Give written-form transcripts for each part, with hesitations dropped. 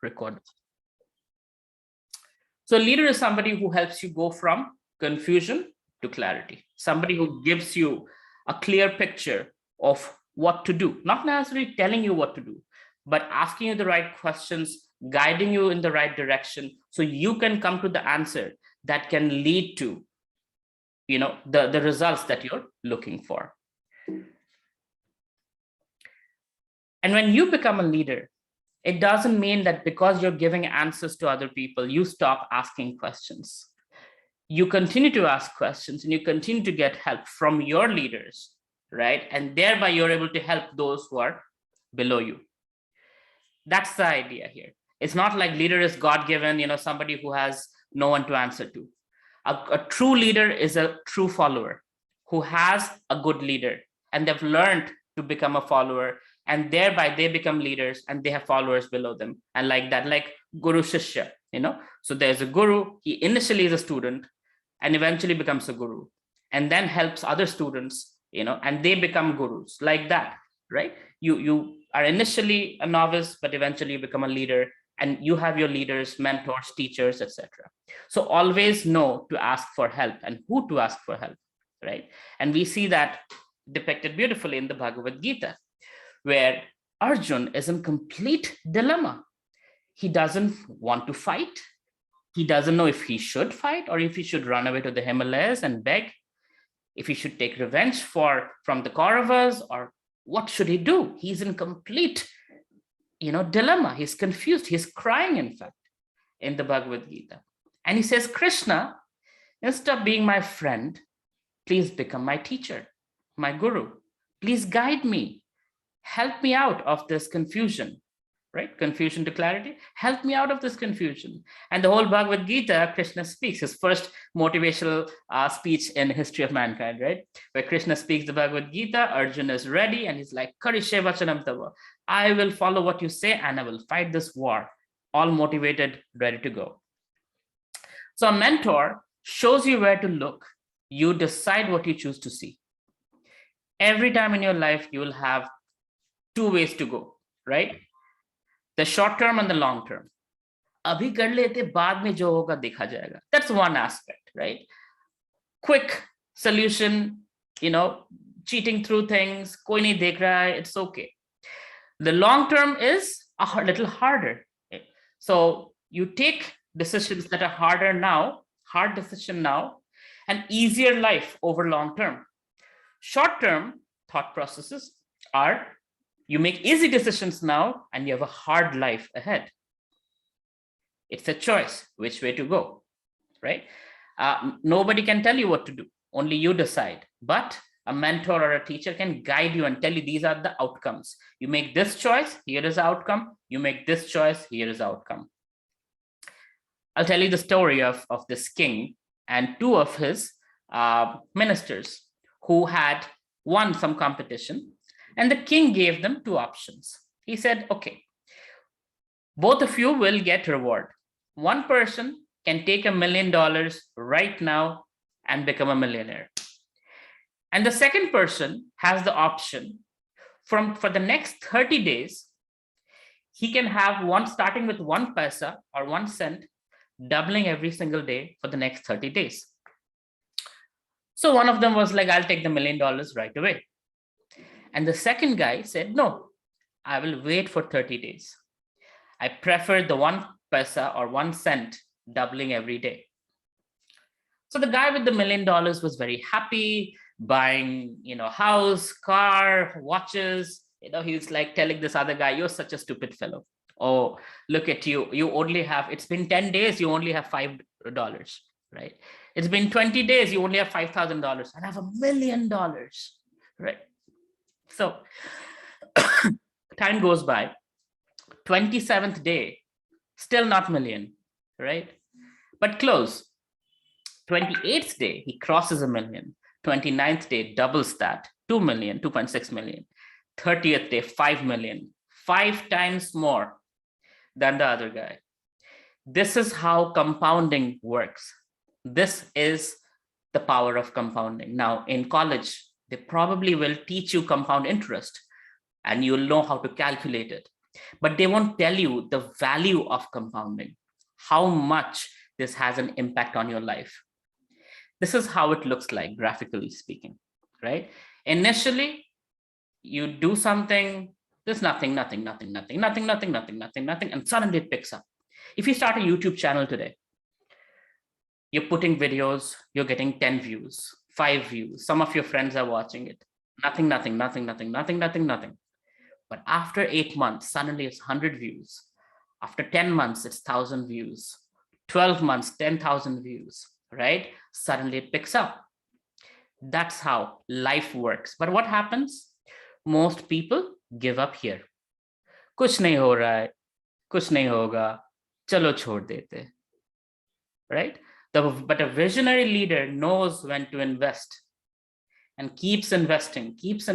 record. So a leader is somebody who helps you go from confusion to clarity, somebody who gives you a clear picture of what to do, not necessarily telling you what to do, but asking you the right questions, guiding you in the right direction, so you can come to the answer that can lead to, the results that you're looking for. And when you become a leader, it doesn't mean that because you're giving answers to other people, you stop asking questions. You continue to ask questions and you continue to get help from your leaders, right? And thereby you're able to help those who are below you. That's the idea here. It's not like leader is God-given, somebody who has no one to answer to. A true leader is a true follower who has a good leader, and they've learned to become a follower, and thereby they become leaders and they have followers below them. And like that, like Guru Shishya, so there's a guru, he initially is a student and eventually becomes a guru, and then helps other students, and they become gurus, like that, right? You are initially a novice, but eventually you become a leader, and you have your leaders, mentors, teachers, etc. So always know to ask for help and who to ask for help, right? And we see that depicted beautifully in the Bhagavad-Gita, where Arjun is in complete dilemma. He doesn't want to fight. He doesn't know if he should fight or if he should run away to the Himalayas and beg, if he should take revenge from the Kauravas, or what should he do? He's in complete dilemma. He's confused. He's crying, in fact, in the Bhagavad-Gita. And he says, Krishna, instead of being my friend, please become my teacher, my guru. Please guide me. Help me out of this confusion, right? Confusion to clarity. Help me out of this confusion. And the whole Bhagavad-Gita, Krishna speaks, his first motivational speech in history of mankind, right? Where Krishna speaks the Bhagavad-Gita, Arjuna is ready, and he's like, Karishe vachanam tava. I will follow what you say and I will fight this war, all motivated, ready to go. So a mentor shows you where to look. You decide what you choose to see. Every time in your life, you will have two ways to go, right? The short term and the long term. Abhi kar lete, baad mein jo hoga dekha jayega. That's one aspect, right? Quick solution, cheating through things, koi nahi dekh raha hai, it's okay. The long term is a little harder. So you take decisions that are harder now, hard decision now, and easier life over long term. Short term thought processes are, you make easy decisions now and you have a hard life ahead. It's a choice which way to go, right? Nobody can tell you what to do. Only you decide. But a mentor or a teacher can guide you and tell you these are the outcomes. You make this choice, here is the outcome. You make this choice, here is the outcome. I'll tell you the story of this king and two of his ministers who had won some competition. And the king gave them two options. He said, okay, both of you will get reward. One person can take $1 million right now and become a millionaire. And the second person has the option for the next 30 days, he can have starting with 1 paisa or 1 cent, doubling every single day for the next 30 days. So one of them was like, I'll take the $1 million right away. And the second guy said, no, I will wait for 30 days. I prefer the 1 paisa or 1 cent doubling every day. So the guy with the $1 million was very happy, buying, house, car, watches. He's like telling this other guy, you're such a stupid fellow. Oh, look at you. You only have, it's been 10 days, you only have $5, right? It's been 20 days, you only have $5,000. I have $1 million, right? So time goes by, 27th day, still not million, right? But close. 28th day, he crosses $1 million. 29th day, doubles that, 2 million, 2.6 million. 30th day, 5 million, 5 times more than the other guy. This is how compounding works. This is the power of compounding. Now, in college, they probably will teach you compound interest and you'll know how to calculate it. but they won't tell you the value of compounding, how much this has an impact on your life. This is how it looks like, graphically speaking, right? Initially, you do something, there's nothing, and suddenly it picks up. If you start a YouTube channel today, you're putting videos, you're getting 10 views, 5 views, some of your friends are watching it. Nothing. But after 8 months, suddenly it's 100 views. After 10 months, it's 1,000 views. 12 months, 10,000 views, right? Suddenly it picks up. That's how life works. But what happens? Most people give up here. कुछ नहीं हो रहा है, कुछ नहीं होगा, चलो छोड़ देते, right? But a visionary leader knows when to invest and keeps investing, keeps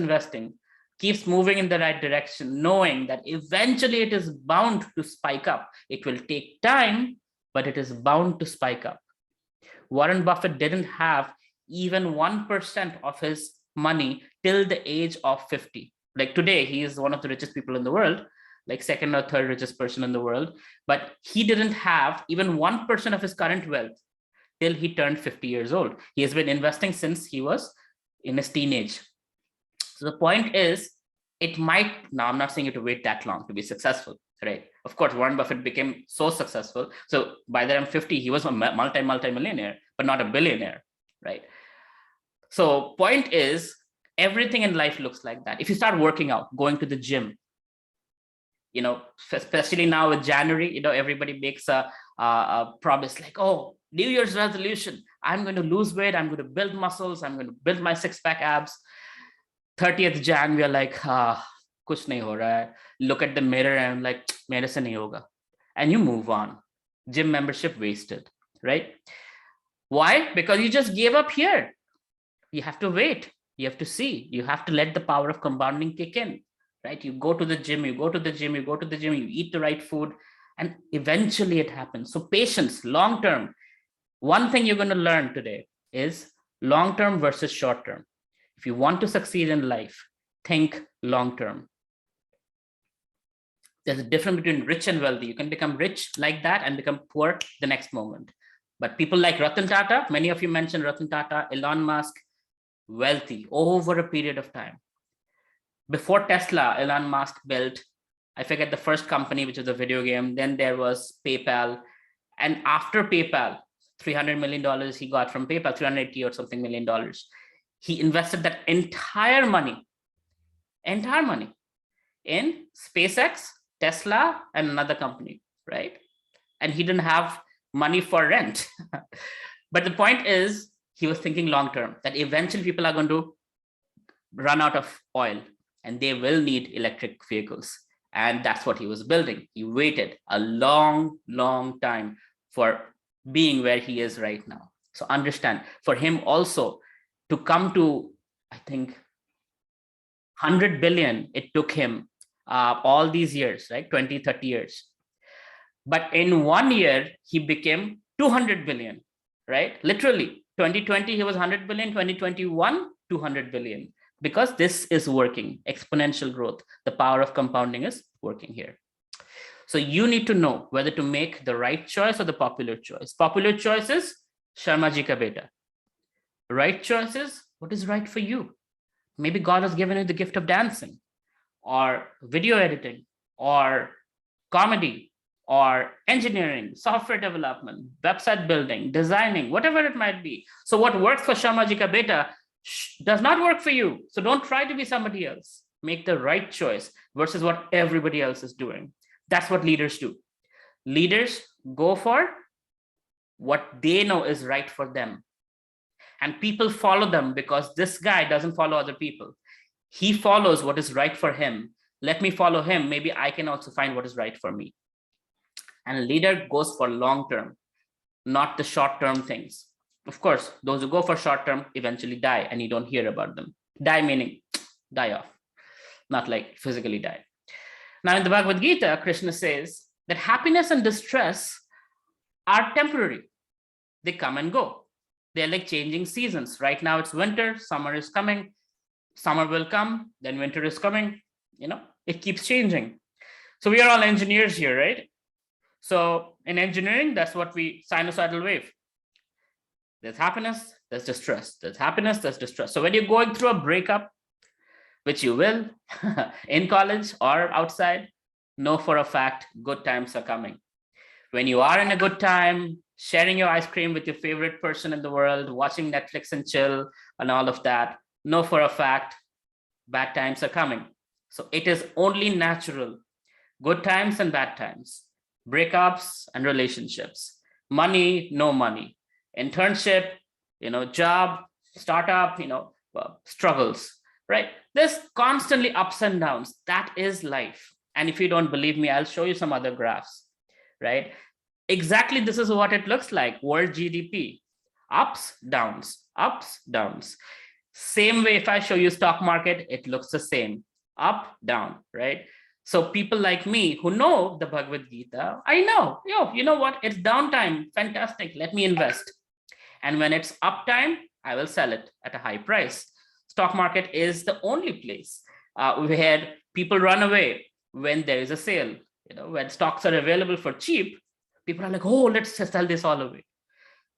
moving in the right direction, knowing that eventually it is bound to spike up. It will take time, but it is bound to spike up. Warren Buffett didn't have even 1% of his money till the age of 50. Like today, he is one of the richest people in the world, like second or third richest person in the world, but he didn't have even 1% of his current wealth till he turned 50 years old. He has been investing since he was in his teenage. So the point is, it might, now I'm not saying you to wait that long to be successful, right? Of course, Warren Buffett became so successful. So by the time 50, he was a multi-millionaire, but not a billionaire, right? So point is, everything in life looks like that. If you start working out, going to the gym, especially now with January, everybody makes a promise like, oh, New Year's resolution, I'm going to lose weight, I'm going to build muscles, I'm going to build my six-pack abs. 30th Jan, we are like, kuch nahi ho raha hai. Look at the mirror and I'm like, mere se nahi hoga. And you move on. Gym membership wasted, right? Why? Because you just gave up here. You have to wait. You have to see. You have to let the power of compounding kick in, right? You go to the gym, you eat the right food, and eventually it happens. So patience, long-term. One thing you're going to learn today is long-term versus short-term. If you want to succeed in life, think long-term. There's a difference between rich and wealthy. You can become rich like that and become poor the next moment. But people like Ratan Tata, many of you mentioned Ratan Tata, Elon Musk, wealthy over a period of time. Before Tesla, Elon Musk built, I forget the first company, which was a video game. Then there was PayPal. And after PayPal, $300 million he got from PayPal, 380 or something $million. He invested that entire money in SpaceX, Tesla, and another company, right? And he didn't have money for rent. But the point is, he was thinking long-term, that eventually people are going to run out of oil and they will need electric vehicles. And that's what he was building. He waited a long, long time for being where he is right now. So understand, for him also to come to, I think, 100 billion, it took him all these years, right? 20, 30 years. But in 1 year, he became 200 billion, right? Literally, 2020, he was 100 billion, 2021, 200 billion. Because this is working, exponential growth. The power of compounding is working here. So you need to know whether to make the right choice or the popular choice. Popular choice is Sharma ji ka beta. Right choice is what is right for you. Maybe God has given you the gift of dancing or video editing or comedy or engineering, software development, website building, designing, whatever it might be. So what works for Sharma ji ka beta does not work for you. So don't try to be somebody else. Make the right choice versus what everybody else is doing. That's what leaders do. Leaders go for what they know is right for them. And people follow them because this guy doesn't follow other people. He follows what is right for him. Let me follow him. Maybe I can also find what is right for me. And a leader goes for long-term, not the short-term things. Of course, those who go for short-term eventually die and you don't hear about them. Die meaning die off, not like physically die. Now in the Bhagavad-Gita, Krishna says that happiness and distress are temporary. They come and go. They're like changing seasons. Right now it's winter, summer is coming, summer will come, then winter is coming, it keeps changing. So we are all engineers here, right? So in engineering, that's what we sinusoidal wave. There's happiness, there's distress. There's happiness, there's distress. So when you're going through a breakup, which you will in college or outside, know for a fact good times are coming. When you are in a good time, sharing your ice cream with your favorite person in the world, watching Netflix and chill and all of that, know for a fact bad times are coming. So it is only natural. Good times and bad times, breakups and relationships, money, no money, internship, job, startup, struggles, right? There's constantly ups and downs. That is life. And if you don't believe me, I'll show you some other graphs, right? Exactly, this is what it looks like. World GDP, ups, downs, ups, downs. Same way, if I show you stock market, it looks the same, up, down, right? So people like me who know the Bhagavad-Gita, I know, you know what? It's downtime. Fantastic. Let me invest. And when it's uptime, I will sell it at a high price. Stock market is the only place where people run away when there is a sale. When stocks are available for cheap, people are like, oh, let's just sell this all away.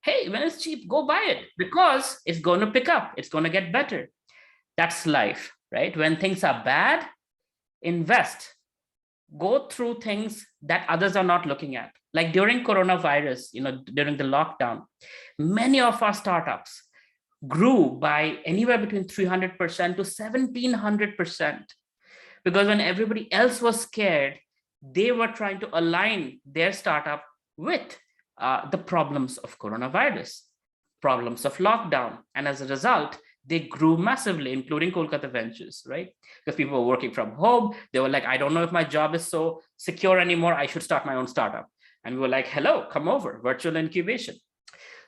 Hey, when it's cheap, go buy it because it's going to pick up. It's going to get better. That's life, right? When things are bad, invest. Go through things that others are not looking at. Like during coronavirus, during the lockdown, many of our startups grew by anywhere between 300% to 1700%. Because when everybody else was scared, they were trying to align their startup with the problems of coronavirus, problems of lockdown. And as a result, they grew massively, including Kolkata ventures, right? Because people were working from home. They were like, I don't know if my job is so secure anymore. I should start my own startup. And we were like, hello, come over, virtual incubation.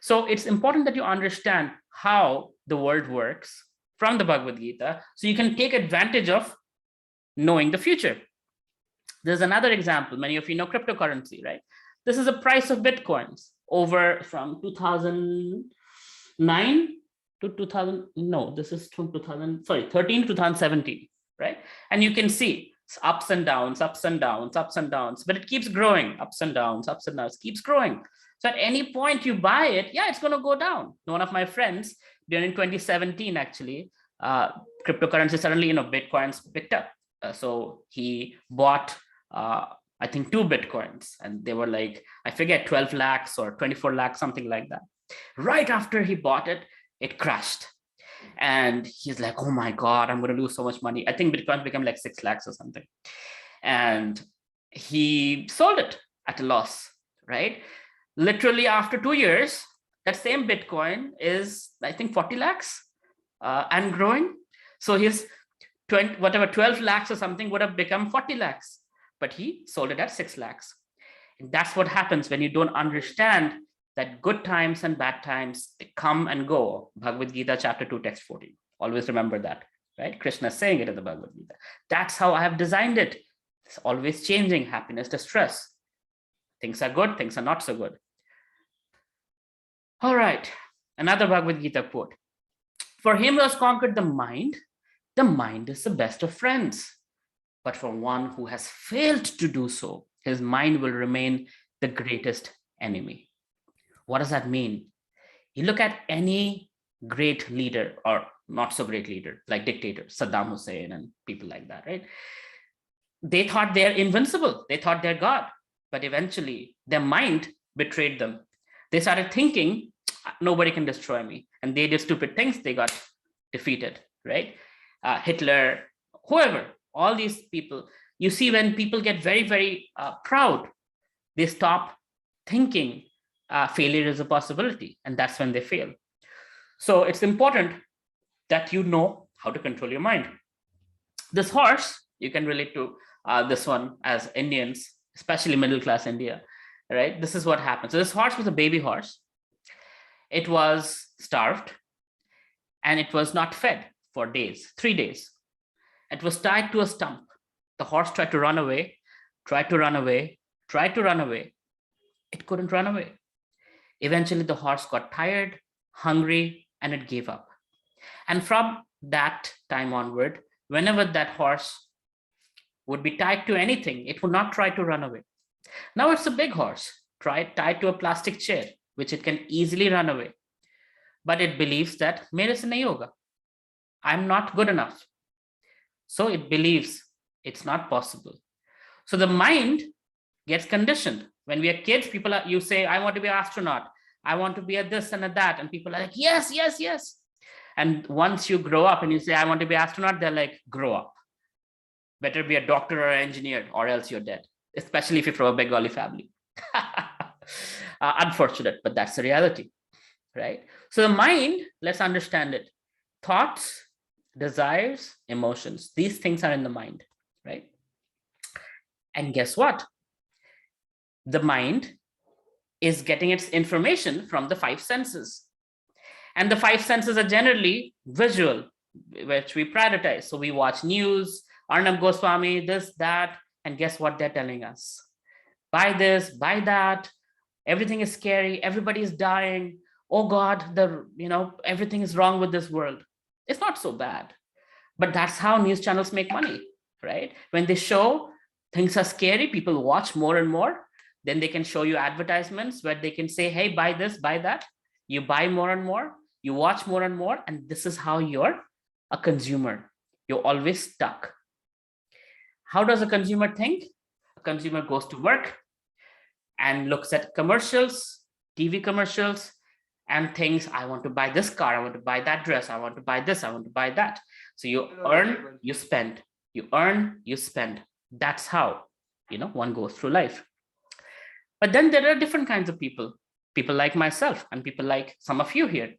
So it's important that you understand how the world works from the Bhagavad Gita, so you can take advantage of knowing the future. There's another example. Many of you know cryptocurrency, right? This is the price of Bitcoins over from 2009 to 2000. No, this is from 13 to 2017, right? And you can see it's ups and downs, ups and downs, ups and downs, but it keeps growing, ups and downs, keeps growing. So at any point you buy it, yeah, it's going to go down. One of my friends during 2017, actually, cryptocurrency suddenly, Bitcoins picked up. So he bought, I think 2 Bitcoins, and they were like, I forget, 12 lakhs or 24 lakhs, something like that. Right after he bought it, it crashed. And he's like, oh my God, I'm going to lose so much money. I think Bitcoin became like 6 lakhs or something. And he sold it at a loss, right? Literally after 2 years, that same Bitcoin is, I think, 40 lakhs and growing. So his 12 lakhs or something would have become 40 lakhs, but he sold it at 6 lakhs. And that's what happens when you don't understand that good times and bad times, they come and go. Bhagavad-Gita chapter 2, text 14. Always remember that, right? Krishna is saying it in the Bhagavad-Gita. That's how I have designed it. It's always changing, happiness, distress. Things are good, things are not so good. All right, another Bhagavad-Gita quote. For him who has conquered the mind is the best of friends. But for one who has failed to do so, his mind will remain the greatest enemy. What does that mean? You look at any great leader or not so great leader, like dictators, Saddam Hussein and people like that, right? They thought they're invincible. They thought they're God. But eventually, their mind betrayed them. They started thinking, nobody can destroy me. And they did stupid things. They got defeated, right? Hitler, whoever, all these people. You see, when people get very, very proud, they stop thinking failure is a possibility. And that's when they fail. So it's important that you know how to control your mind. This horse, you can relate to this one as Indians, especially middle class India, right? This is what happened. So this horse was a baby horse. It was starved and it was not fed for days, 3 days. It was tied to a stump. The horse tried to run away, tried to run away, tried to run away. It couldn't run away. Eventually, the horse got tired, hungry, and it gave up. And from that time onward, whenever that horse would be tied to anything. It would not try to run away. Now it's a big horse, tied to a plastic chair, which it can easily run away. But it believes that mere se nahi hoga. I'm not good enough. So it believes it's not possible. So the mind gets conditioned. When we are kids, you say, I want to be an astronaut. I want to be a this and a that. And people are like, yes, yes, yes. And once you grow up and you say, I want to be an astronaut, they're like, grow up. Better be a doctor or an engineer, or else you're dead, especially if you're from a Bengali family. Unfortunate, but that's the reality, right? So the mind, let's understand it. Thoughts, desires, emotions, these things are in the mind, right? And guess what? The mind is getting its information from the five senses. And the five senses are generally visual, which we prioritize. So we watch news, Arnab Goswami, this, that, and guess what they're telling us? Buy this, buy that. Everything is scary. Everybody is dying. Oh God, everything is wrong with this world. It's not so bad. But that's how news channels make money, right? When they show things are scary, people watch more and more. Then they can show you advertisements where they can say, hey, buy this, buy that. You buy more and more, you watch more and more, and this is how you're a consumer. You're always stuck. How does a consumer think? A consumer goes to work and looks at commercials, TV commercials, and thinks, I want to buy this car, I want to buy that dress, I want to buy this, I want to buy that. So you earn, you spend, you earn, you spend. That's how, one goes through life. But then there are different kinds of people like myself and people like some of you here,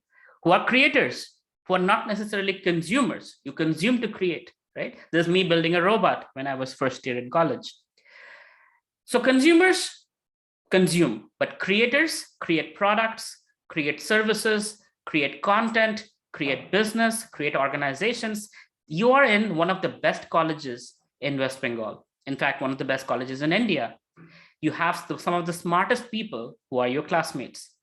who are creators, who are not necessarily consumers. You consume to create, right? There's me building a robot when I was first year in college. So consumers consume, but creators create products, create services, create content, create business, create organizations. You are in one of the best colleges in West Bengal. In fact, one of the best colleges in India. You have some of the smartest people who are your classmates.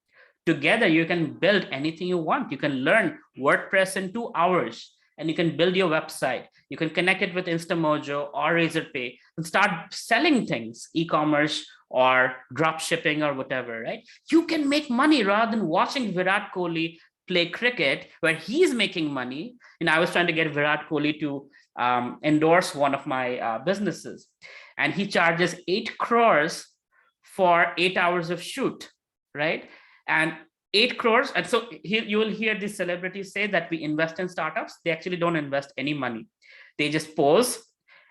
Together, you can build anything you want. You can learn WordPress in 2 hours, and you can build your website. You can connect it with InstaMojo or Razorpay and start selling things, e-commerce or drop shipping or whatever, right? You can make money rather than watching Virat Kohli play cricket where he's making money. And I was trying to get Virat Kohli to endorse one of my businesses. And he charges 8 crores for 8 hours of shoot, right? And 8 crores. And so you will hear these celebrities say that we invest in startups. They actually don't invest any money. They just pose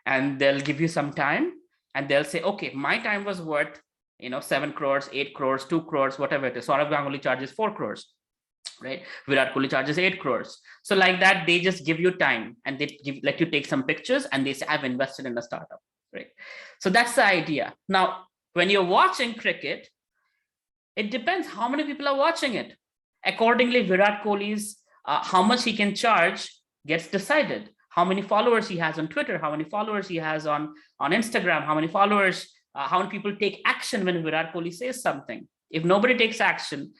and they'll give you some time and they'll say, okay, my time was worth 7 crores, 8 crores, 2 crores, whatever it is. Saurav Ganguly charges 4 crores. Right? Virat Kohli charges 8 crores. So like that, they just give you time and they let you take some pictures and they say, I've invested in a startup. Right? So that's the idea. Now, when you're watching cricket, it depends how many people are watching it. Accordingly, Virat Kohli's how much he can charge gets decided. How many followers he has on Twitter, how many followers he has on Instagram, how many followers, how many people take action when Virat Kohli says something. If nobody takes action,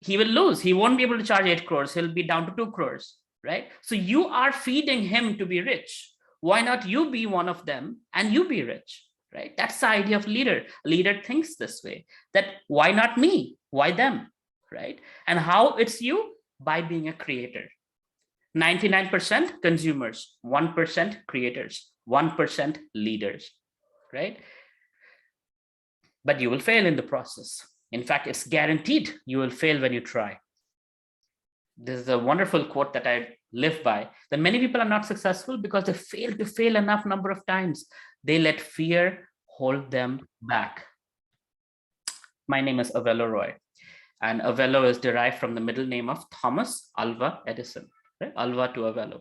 he will lose. He won't be able to charge 8 crores. He'll be down to 2 crores, right? So you are feeding him to be rich. Why not you be one of them and you be rich, right? That's the idea of leader. A leader thinks this way, that why not me? Why them, right? And how it's you? By being a creator. 99% consumers, 1% creators, 1% leaders, right? But you will fail in the process. In fact, it's guaranteed you will fail when you try. This is a wonderful quote that I live by, that many people are not successful because they fail enough number of times. They let fear hold them back. My name is Avelo Roy, and Avelo is derived from the middle name of Thomas Alva Edison, right? Alva to Avelo.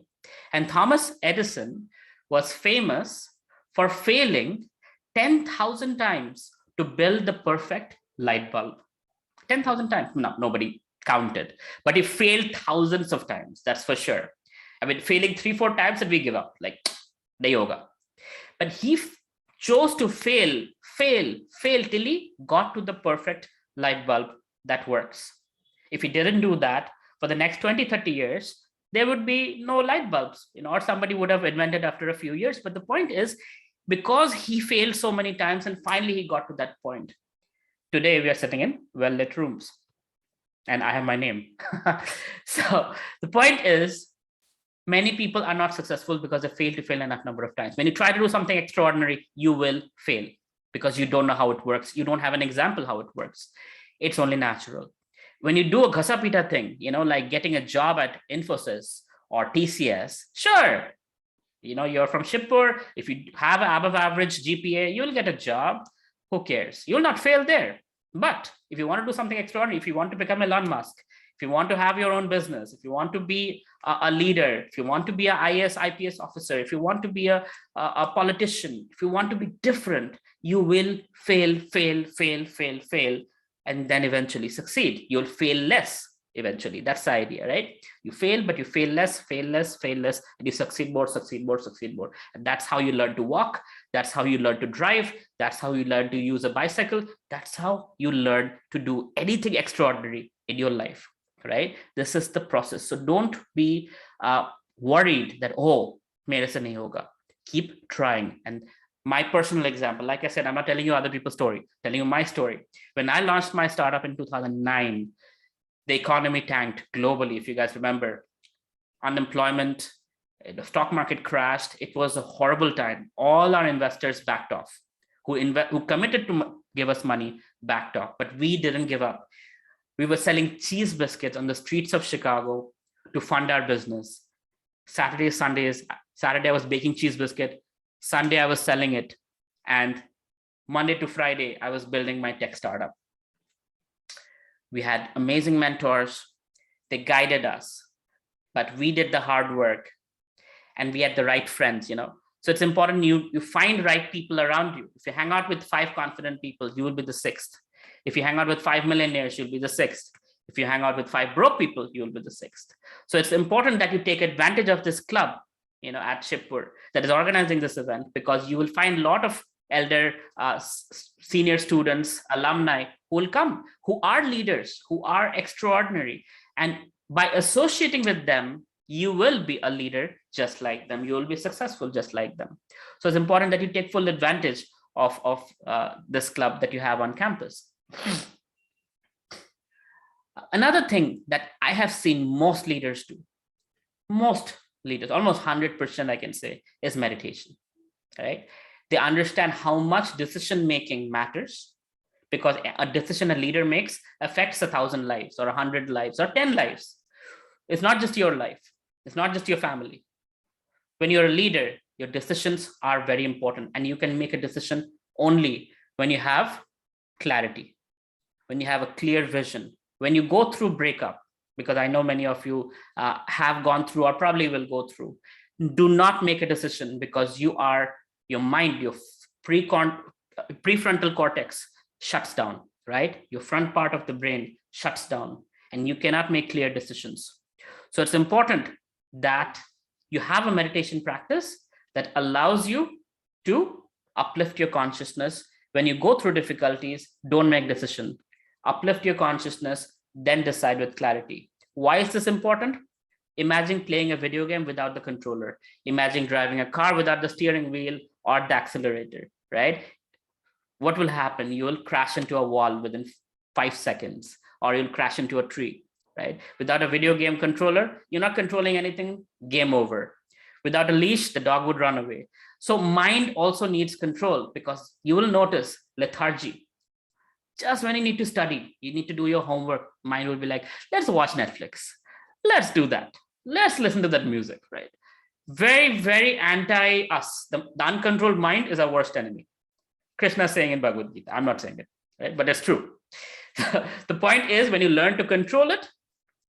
And Thomas Edison was famous for failing 10,000 times to build the perfect light bulb. 10,000 times. No, nobody counted, but he failed thousands of times. That's for sure. I mean, failing 3-4 times and we give up, like the yoga. But he chose to fail till he got to the perfect light bulb that works. If he didn't do that, for the next 20-30 years, there would be no light bulbs, or somebody would have invented after a few years. But the point is, because he failed so many times and finally he got to that point. Today we are sitting in well-lit rooms and I have my name. So the point is, many people are not successful because they fail enough number of times. When you try to do something extraordinary, you will fail because you don't know how it works. You don't have an example how it works. It's only natural. When you do a ghasapita thing, like getting a job at Infosys or TCS, sure, you're from Shipur. If you have an above average GPA, you'll get a job. Who cares? You'll not fail there. But if you want to do something extraordinary, if you want to become Elon Musk, if you want to have your own business, if you want to be a leader, if you want to be an IAS, IPS officer, if you want to be a politician, if you want to be different, you will fail, and then eventually succeed. You'll fail less eventually. That's the idea, right? You fail, but you fail less, and you succeed more. And that's how you learn to walk. That's how you learn to drive. That's how you learn to use a bicycle. That's how you learn to do anything extraordinary in your life, right? This is the process. So don't be worried that, oh, mere se nahi hoga. Keep trying. And my personal example, like I said, I'm not telling you other people's story, telling you my story. When I launched my startup in 2009, the economy tanked globally. If you guys remember, unemployment, the stock market crashed. It was a horrible time. All our investors backed off. Who committed to give us money backed off, but we didn't give up. We were selling cheese biscuits on the streets of Chicago to fund our business. Saturday I was baking cheese biscuit. Sunday I was selling it. And Monday to Friday, I was building my tech startup. We had amazing mentors. They guided us, but we did the hard work and we had the right friends, So it's important you find right people around you. If you hang out with 5 confident people, you will be the 6th. If you hang out with 5 millionaires, you'll be the 6th. If you hang out with 5 broke people, you'll be the 6th. So it's important that you take advantage of this club, at Shipur that is organizing this event, because you will find a lot of elder senior students, alumni who will come, who are leaders, who are extraordinary. And by associating with them, you will be a leader just like them. You will be successful just like them. So it's important that you take full advantage of this club that you have on campus. Another thing that I have seen most leaders do, almost 100% I can say, is meditation, right? They understand how much decision making matters, because a decision a leader makes affects 1,000 lives or 100 lives or 10 lives. It's not just your life. It's not just your family. When you're a leader, your decisions are very important, and you can make a decision only when you have clarity, when you have a clear vision, when you go through breakup, because I know many of you have gone through or probably will go through. Do not make a decision because your mind, your prefrontal cortex shuts down, right? Your front part of the brain shuts down and you cannot make clear decisions. So it's important that you have a meditation practice that allows you to uplift your consciousness. When you go through difficulties, don't make decision. Uplift your consciousness, then decide with clarity. Why is this important? Imagine playing a video game without the controller. Imagine driving a car without the steering wheel or the accelerator, right? What will happen? You will crash into a wall within 5 seconds, or you'll crash into a tree, right? Without a video game controller, you're not controlling anything, game over. Without a leash, the dog would run away. So mind also needs control, because you will notice lethargy. Just when you need to study, you need to do your homework, mind will be like, let's watch Netflix. Let's do that. Let's listen to that music, right? Very, very anti us. The uncontrolled mind is our worst enemy. Krishna is saying in Bhagavad-Gita. I'm not saying it, right? But it's true. The point is, when you learn to control it,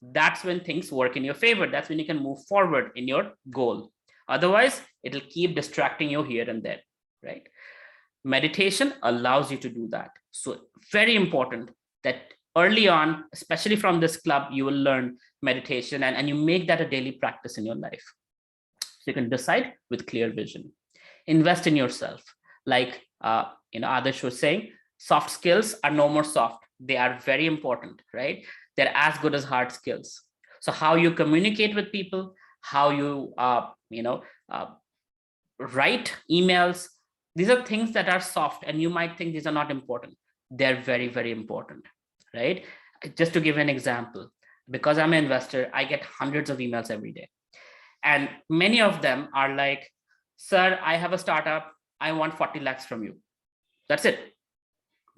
that's when things work in your favor. That's when you can move forward in your goal. Otherwise, it'll keep distracting you here and there, right? Meditation allows you to do that. So very important that early on, especially from this club, you will learn meditation and you make that a daily practice in your life. So you can decide with clear vision. Invest in yourself. Like Adarsh was saying, soft skills are no more soft. They are very important, right? They're as good as hard skills. So how you communicate with people, how you write emails, These are things that are soft, and you might think these are not important. They're very, very important, right? Just to give an example, because I'm an investor, I get hundreds of emails every day. And many of them are like, sir, I have a startup. I want 40 lakhs from you. That's it.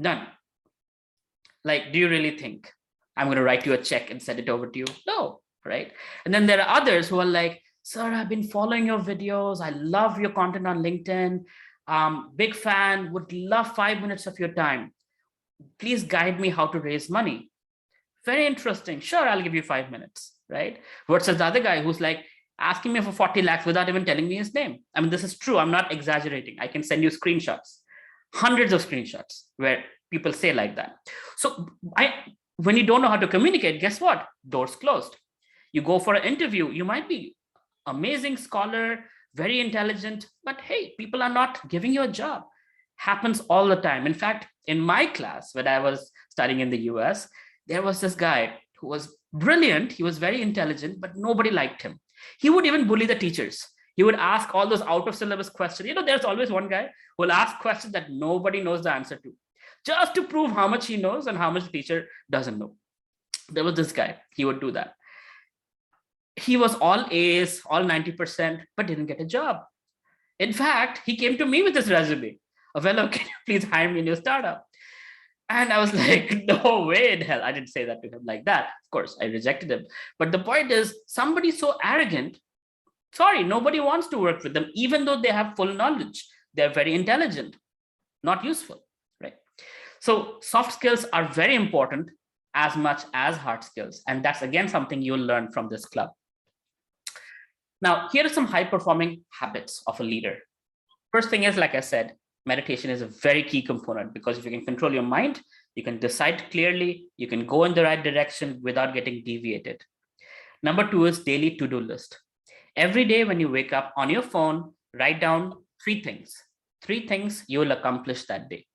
Done. Like, do you really think I'm going to write you a check and send it over to you? No, right? And then there are others who are like, sir, I've been following your videos. I love your content on LinkedIn. Big fan, would love 5 minutes of your time. Please guide me how to raise money. Very interesting. Sure, I'll give you 5 minutes, right? Versus the other guy who's like asking me for 40 lakhs without even telling me his name. I mean, this is true. I'm not exaggerating. I can send you screenshots, hundreds of screenshots where people say like that. So when you don't know how to communicate, guess what? Doors closed. You go for an interview. You might be amazing scholar, very intelligent, but hey, people are not giving you a job. Happens all the time. In fact, in my class, when I was studying in the US, there was this guy who was brilliant. He was very intelligent, but nobody liked him. He would even bully the teachers. He would ask all those out of syllabus questions. There's always one guy who will ask questions that nobody knows the answer to, just to prove how much he knows and how much the teacher doesn't know. There was this guy. He would do that. He was all A's, all 90%, but didn't get a job. In fact, he came to me with his resume. Avelo, can you please hire me in your startup? And I was like, no way in hell. I didn't say that to him like that. Of course, I rejected him. But the point is, somebody so arrogant, sorry, nobody wants to work with them, even though they have full knowledge. They're very intelligent, not useful, right? So soft skills are very important as much as hard skills. And that's, again, something you'll learn from this club. Now, here are some high-performing habits of a leader. First thing is, like I said, meditation is a very key component, because if you can control your mind, you can decide clearly, you can go in the right direction without getting deviated. Number 2 is daily to-do list. Every day when you wake up on your phone, write down 3 things. 3 things you will accomplish that day.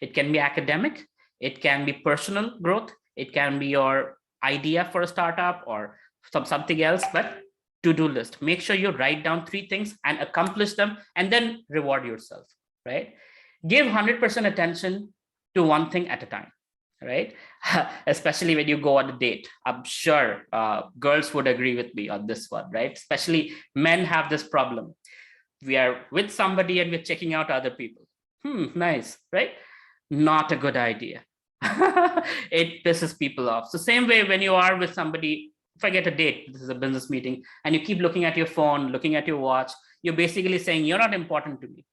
It can be academic, it can be personal growth, it can be your idea for a startup or something else, but to-do list. Make sure you write down 3 things and accomplish them, and then reward yourself, right? Give 100% attention to one thing at a time, right? Especially when you go on a date. I'm sure girls would agree with me on this one, right? Especially men have this problem. We are with somebody and we're checking out other people. Nice, right? Not a good idea. It pisses people off. So same way when you are with somebody, forget a date, this is a business meeting, and you keep looking at your phone, looking at your watch, you're basically saying you're not important to me.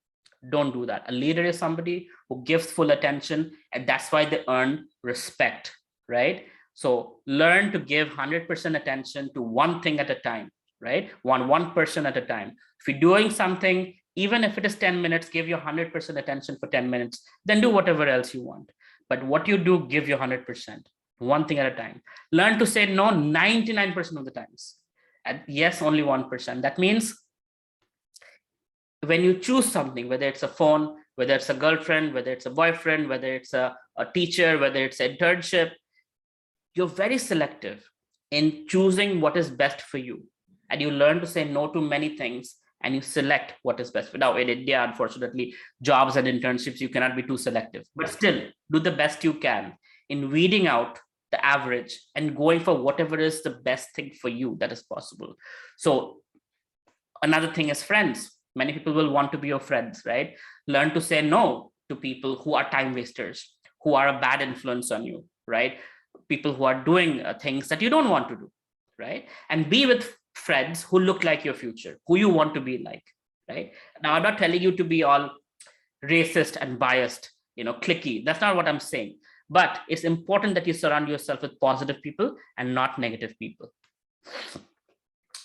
Don't do that. A leader is somebody who gives full attention, and that's why they earn respect, right? So learn to give 100% attention to one thing at a time, right? One person at a time. If you're doing something, even if it is 10 minutes, give your 100% attention for 10 minutes, then do whatever else you want. But what you do, give your 100%, one thing at a time. Learn to say no 99% of the times, and yes, only 1%. That means when you choose something, whether it's a phone, whether it's a girlfriend, whether it's a boyfriend, whether it's a teacher, whether it's an internship, you're very selective in choosing what is best for you. And you learn to say no to many things, and you select what is best for you. Now, in India, unfortunately, jobs and internships, you cannot be too selective, but still do the best you can in weeding out the average and going for whatever is the best thing for you that is possible. So another thing is friends. Many people will want to be your friends, right? Learn to say no to people who are time wasters, who are a bad influence on you, right? People who are doing things that you don't want to do, right? And be with friends who look like your future, who you want to be like, right? Now, I'm not telling you to be all racist and biased, cliquey. That's not what I'm saying. But it's important that you surround yourself with positive people and not negative people.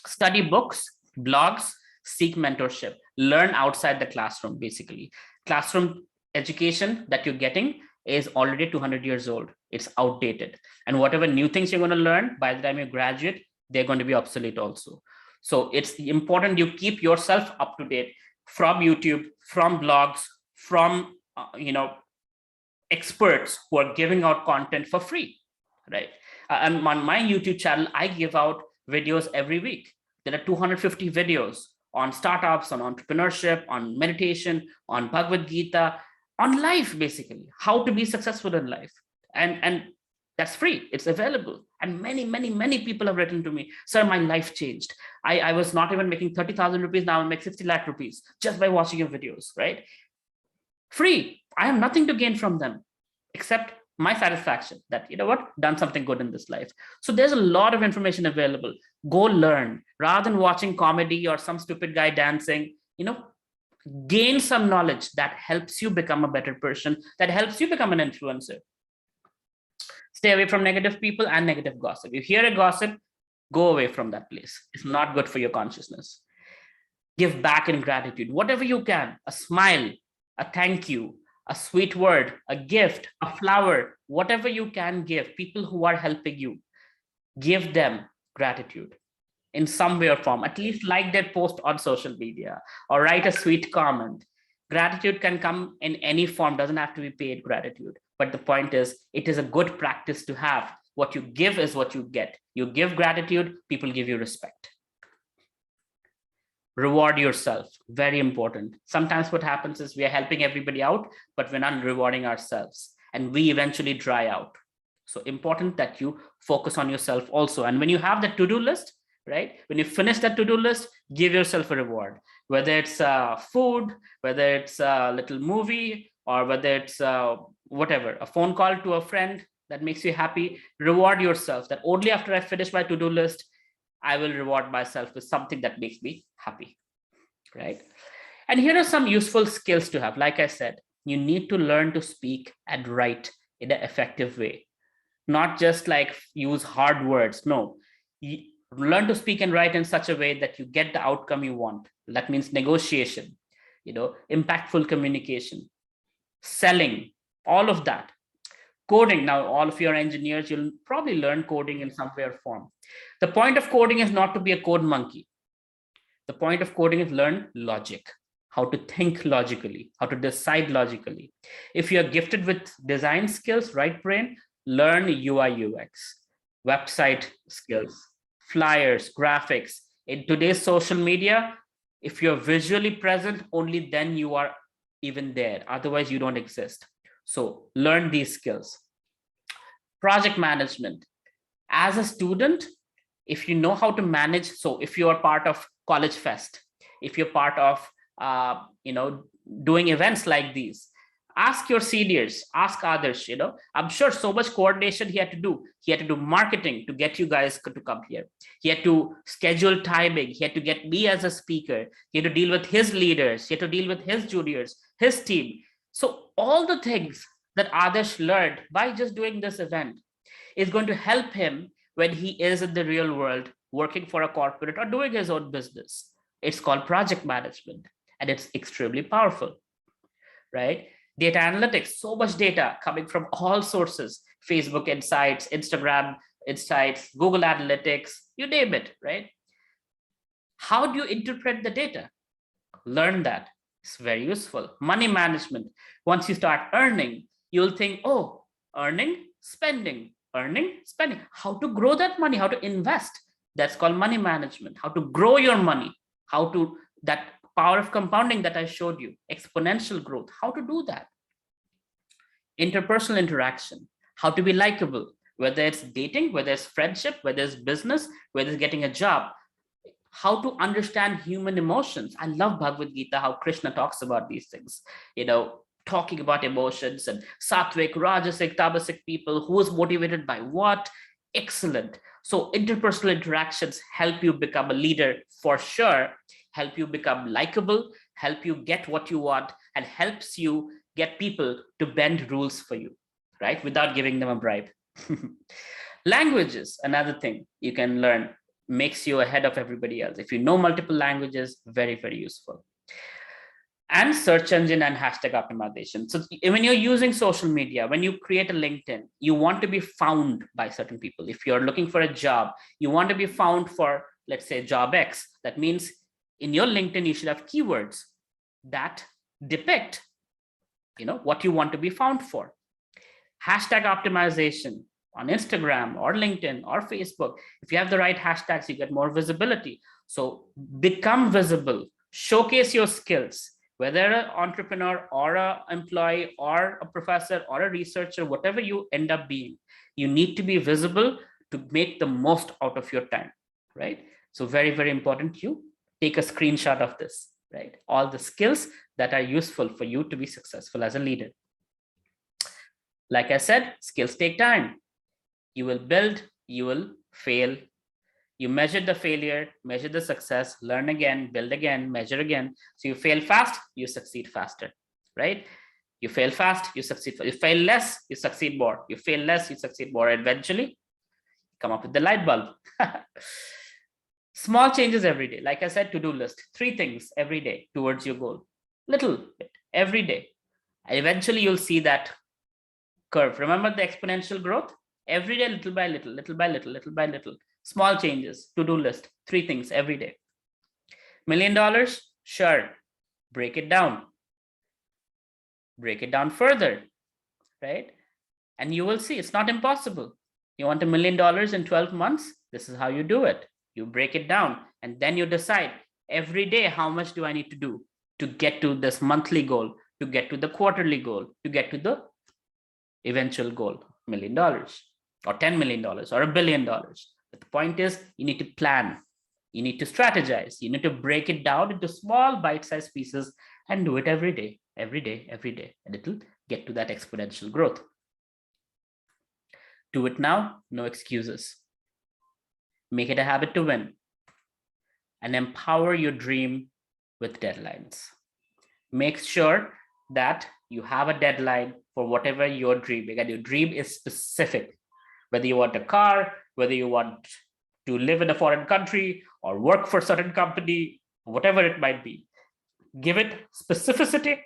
Study books, blogs, seek mentorship, learn outside the classroom, basically. Classroom education that you're getting is already 200 years old. It's outdated. And whatever new things you're going to learn, by the time you graduate, they're going to be obsolete also. So it's important you keep yourself up to date from YouTube, from blogs, from, experts who are giving out content for free, right? And on my YouTube channel, I give out videos every week. There are 250 videos on startups, on entrepreneurship, on meditation, on Bhagavad-Gita, on life, basically, how to be successful in life. And that's free, it's available. And many people have written to me, sir, my life changed. I was not even making 30,000 rupees, now I make 60 lakh rupees just by watching your videos, right? Free. I have nothing to gain from them except my satisfaction that, you know what, done something good in this life. So there's a lot of information available. Go learn rather than watching comedy or some stupid guy dancing. Gain some knowledge that helps you become a better person, that helps you become an influencer. Stay away from negative people and negative gossip. You hear a gossip, go away from that place. It's not good for your consciousness. Give back in gratitude, whatever you can, a smile, a thank you, a sweet word, a gift, a flower, whatever you can give people who are helping you, give them gratitude in some way or form. At least like their post on social media or write a sweet comment. Gratitude can come in any form, doesn't have to be paid gratitude. But the point is, it is a good practice to have. What you give is what you get. You give gratitude, people give you respect. Reward yourself, very important. Sometimes what happens is we are helping everybody out, but we're not rewarding ourselves, and we eventually dry out. So important that you focus on yourself also. And when you have the to-do list, right? When you finish that to-do list, give yourself a reward, whether it's food, whether it's a little movie, or whether it's whatever, a phone call to a friend that makes you happy. Reward yourself that only after I finish my to-do list, I will reward myself with something that makes me happy, right? And here are some useful skills to have. Like I said, you need to learn to speak and write in an effective way, not just like use hard words. No, you learn to speak and write in such a way that you get the outcome you want. That means negotiation, impactful communication, selling, all of that. Coding, now all of you are engineers, you'll probably learn coding in some way or form. The point of coding is not to be a code monkey. The point of coding is learn logic, how to think logically, how to decide logically. If you're gifted with design skills, right brain, learn UI UX, website skills, flyers, graphics. In today's social media, if you're visually present, only then you are even there. Otherwise, you don't exist. So learn these skills. Project management. As a student, if you know how to manage, so if you are part of College Fest, if you're part of, doing events like these, ask your seniors, ask others, I'm sure so much coordination he had to do. He had to do marketing to get you guys to come here. He had to schedule timing. He had to get me as a speaker. He had to deal with his leaders. He had to deal with his juniors, his team. So all the things that Adarsh learned by just doing this event is going to help him when he is in the real world, working for a corporate or doing his own business. It's called project management, and it's extremely powerful, right? Data analytics, so much data coming from all sources, Facebook Insights, Instagram Insights, Google Analytics, you name it, right? How do you interpret the data? Learn that. It's very useful. Money management. Once you start earning, you'll think, oh, earning, spending, earning, spending. How to grow that money, how to invest. That's called money management. How to grow your money, how to, that power of compounding that I showed you, exponential growth, how to do that. Interpersonal interaction, how to be likable, whether it's dating, whether it's friendship, whether it's business, whether it's getting a job. How to understand human emotions. I love Bhagavad-Gita, how Krishna talks about these things, talking about emotions and sattvic, rajasic, tamasic people, who is motivated by what. Excellent. So interpersonal interactions help you become a leader for sure, help you become likable, help you get what you want, and helps you get people to bend rules for you, right? Without giving them a bribe. Languages, another thing you can learn, makes you ahead of everybody else. If you know multiple languages, very, very useful. And search engine and hashtag optimization. So when you're using social media, when you create a LinkedIn, you want to be found by certain people. If you're looking for a job, you want to be found for, let's say, job X. That means in your LinkedIn, you should have keywords that depict, what you want to be found for. Hashtag optimization on Instagram or LinkedIn or Facebook. If you have the right hashtags, you get more visibility. So become visible, showcase your skills, whether an entrepreneur or an employee or a professor or a researcher, whatever you end up being, you need to be visible to make the most out of your time, right? So very, very important you take a screenshot of this, right? All the skills that are useful for you to be successful as a leader. Like I said, skills take time. You will build, you will fail. You measure the failure, measure the success, learn again, build again, measure again. So you fail fast, you succeed faster, right? You fail fast, you succeed. You fail less, you succeed more. You fail less, you succeed more. Eventually, come up with the light bulb. Small changes every day. Like I said, to-do list, 3 things every day towards your goal. Little bit every day. Eventually, you'll see that curve. Remember the exponential growth? Every day, little by little, little by little, little by little. Small changes, to-do list, 3 things every day. $1 million? Sure. Break it down. Break it down further, right? And you will see it's not impossible. You want $1 million in 12 months? This is how you do it. You break it down and then you decide every day, how much do I need to do to get to this monthly goal, to get to the quarterly goal, to get to the eventual goal, $1 million or $10 million or $1 billion. But the point is, you need to plan, you need to strategize, you need to break it down into small bite-sized pieces and do it every day, every day, every day, and it'll get to that exponential growth. Do it now, no excuses. Make it a habit to win and empower your dream with deadlines. Make sure that you have a deadline for whatever you're dreaming, and your dream is specific. Whether you want a car, whether you want to live in a foreign country or work for a certain company, whatever it might be, give it specificity,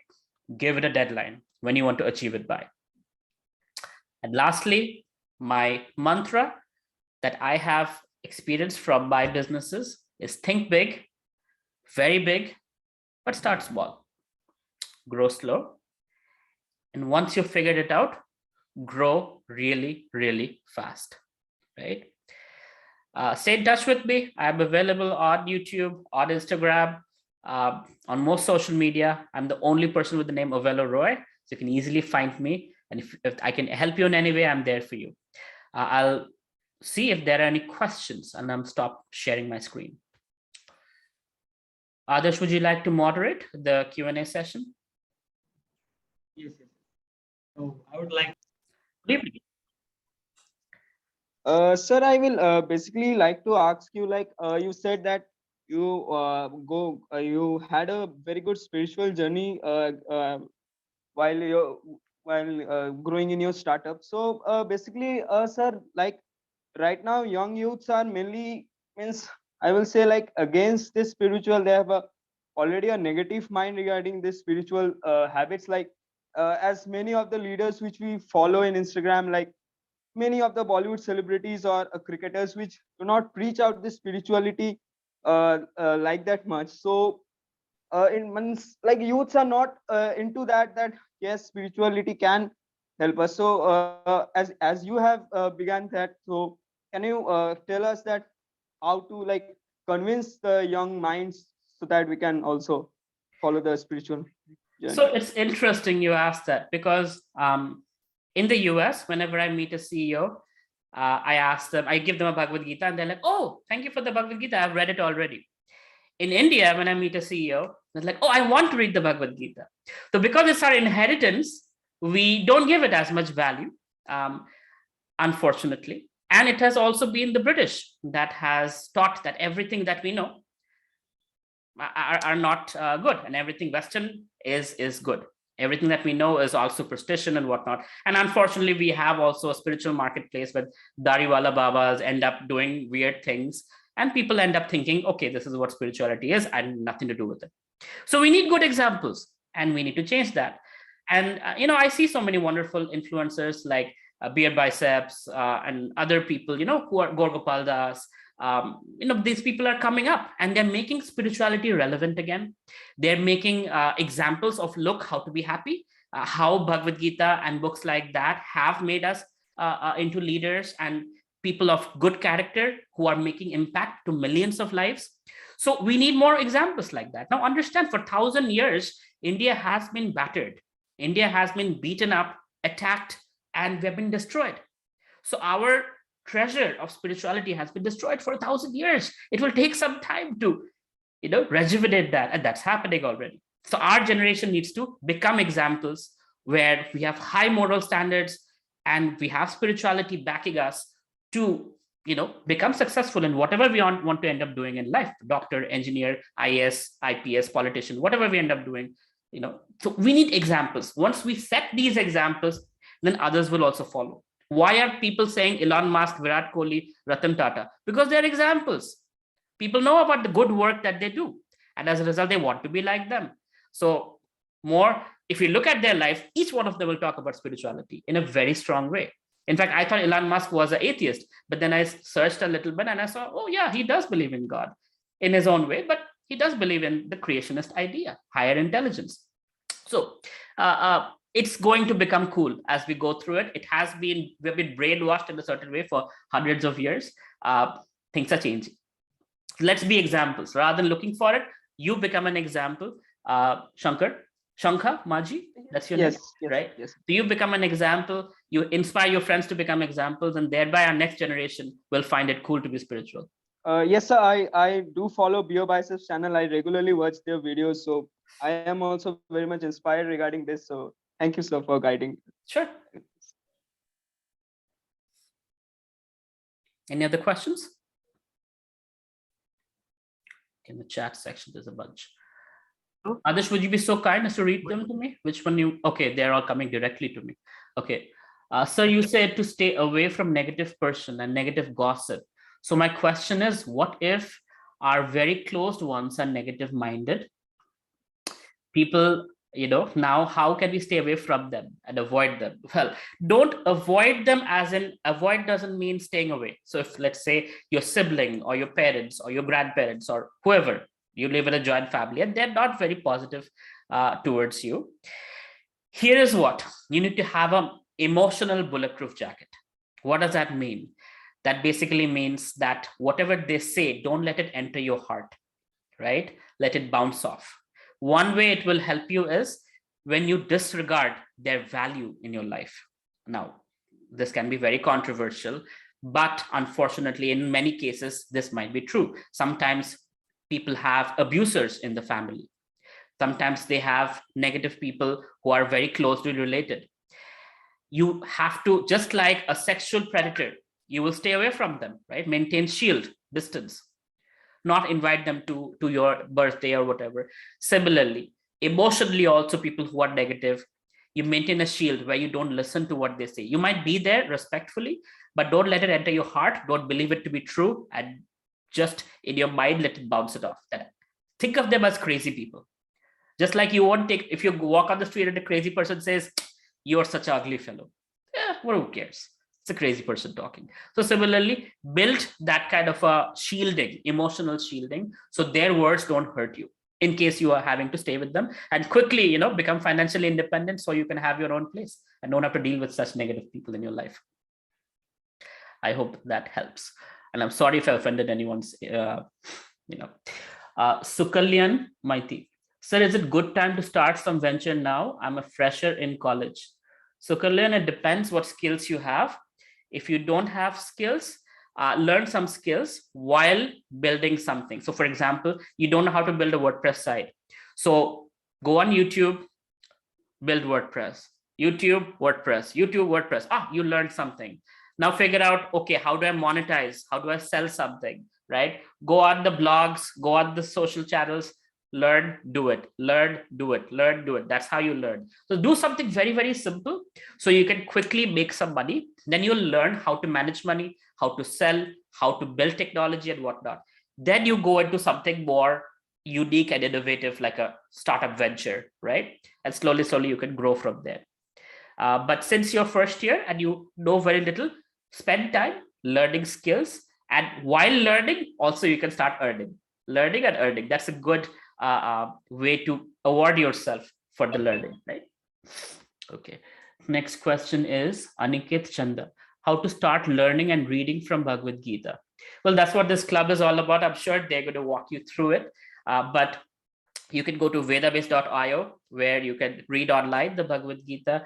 give it a deadline when you want to achieve it by. And lastly, my mantra that I have experienced from my businesses is think big, very big, but start small, grow slow. And once you've figured it out, grow really, really fast, right? Stay in touch with me. I'm available on YouTube, on Instagram, on most social media. I'm the only person with the name Avelo Roy, so you can easily find me. And if I can help you in any way, I'm there for you. I'll see if there are any questions, and I'm stop sharing my screen. Adarsh, would you like to moderate the Q&A session? Yes, yes. So I would like. Good evening. Sir, I will basically like to ask you, like you said that you you had a very good spiritual journey while growing in your startup. So basically, sir, like right now, young youths are mainly, means I will say, like against this spiritual. They have already a negative mind regarding this spiritual habits. Like as many of the leaders which we follow in Instagram, like many of the Bollywood celebrities or cricketers which do not preach out this spirituality like that much. So in means like youths are not into that yes, spirituality can help us. So as you have began that, so can you tell us that how to like convince the young minds so that we can also follow the spiritual journey? So it's interesting you asked that, because in the US, whenever I meet a CEO, I ask them, I give them a Bhagavad-Gita, and they're like, oh, thank you for the Bhagavad-Gita. I've read it already. In India, when I meet a CEO, they're like, oh, I want to read the Bhagavad-Gita. So because it's our inheritance, we don't give it as much value, unfortunately. And it has also been the British that has taught that everything that we know are not good, and everything Western is good. Everything that we know is all superstition and whatnot. And unfortunately, we have also a spiritual marketplace where Dariwala Babas end up doing weird things, and people end up thinking, okay, this is what spirituality is, and nothing to do with it. So we need good examples, and we need to change that. And I see so many wonderful influencers like Beer Biceps and other people, who are Gorgopal Das. These people are coming up and they're making spirituality relevant again. They're making examples of, look, how to be happy, how Bhagavad Gita and books like that have made us into leaders and people of good character who are making impact to millions of lives. So we need more examples like that. Now understand, for 1,000 years, India has been battered. India has been beaten up, attacked, and we've been destroyed. So our treasure of spirituality has been destroyed for 1,000 years. It will take some time to, rejuvenate that, and that's happening already. So our generation needs to become examples where we have high moral standards and we have spirituality backing us to, become successful in whatever we want to end up doing in life: doctor, engineer, IAS, IPS, politician, whatever we end up doing. So we need examples. Once we set these examples, then others will also follow. Why are people saying Elon Musk, Virat Kohli, Ratan Tata? Because they're examples. People know about the good work that they do, and as a result, they want to be like them. So if you look at their life, each one of them will talk about spirituality in a very strong way. In fact, I thought Elon Musk was an atheist, but then I searched a little bit and I saw, oh yeah, he does believe in God in his own way, but he does believe in the creationist idea, higher intelligence. So it's going to become cool as we go through it. We've been brainwashed in a certain way for hundreds of years. Things are changing. Let's be examples. Rather than looking for it, you become an example. Shankha Maji, that's your name, right? Yes. So you become an example, you inspire your friends to become examples, and thereby our next generation will find it cool to be spiritual. Yes, sir. I do follow Bio Biceps channel. I regularly watch their videos, so I am also very much inspired regarding this. So thank you, sir, for guiding. Sure. Any other questions? In the chat section, there's a bunch. Adarsh, would you be so kind as to read them to me? Which one okay, they're all coming directly to me. Okay. Sir, you said to stay away from negative person and negative gossip. So my question is, what if our very closed ones are negative minded? People, now how can we stay away from them and avoid them? Well, don't avoid them, as in avoid doesn't mean staying away. So if, let's say, your sibling or your parents or your grandparents or whoever, you live in a joint family and they're not very positive towards you, here is what you need to have: an emotional bulletproof jacket. What does that mean? That basically means that whatever they say, don't let it enter your heart, right? Let it bounce off. One way it will help you is when you disregard their value in your life. Now, this can be very controversial, but unfortunately, in many cases, this might be true. Sometimes people have abusers in the family. Sometimes they have negative people who are very closely related. You have to, just like a sexual predator, you will stay away from them, right? Maintain shield, distance, not invite them to your birthday or whatever. Similarly, emotionally also, people who are negative, you maintain a shield where you don't listen to what they say. You might be there respectfully, but don't let it enter your heart. Don't believe it to be true, and just in your mind, let it bounce it off. Think of them as crazy people. Just like you won't take, if you walk on the street and a crazy person says, "You're such an ugly fellow." Well, who cares? It's a crazy person talking. So similarly, build that kind of a shielding, emotional shielding, so their words don't hurt you in case you are having to stay with them, and quickly, become financially independent so you can have your own place and don't have to deal with such negative people in your life. I hope that helps. And I'm sorry if I offended anyone's, Sukalyan Maiti. Sir, is it good time to start some venture now? I'm a fresher in college. Sukalyan, it depends what skills you have. If you don't have skills, learn some skills while building something. So for example, you don't know how to build a WordPress site. So go on YouTube, build WordPress, YouTube, WordPress, YouTube, WordPress. You learned something. Now figure out, okay, how do I monetize? How do I sell something, right? Go on the blogs, go on the social channels, learn, do it, learn, do it, learn, do it. That's how you learn. So do something very, very simple so you can quickly make some money. Then you'll learn how to manage money, how to sell, how to build technology and whatnot. Then you go into something more unique and innovative, like a startup venture, right? And slowly, slowly you can grow from there. But since you're first year and you know very little, spend time learning skills. And while learning, also you can start earning. Learning and earning. That's a good way to award yourself for the learning, right? Okay. Next question is Aniket Chanda. how to start learning and reading from Bhagavad-Gita. Well, that's what this club is all about. I'm sure they're going to walk you through it. But you can go to vedabase.io where you can read online the Bhagavad-Gita.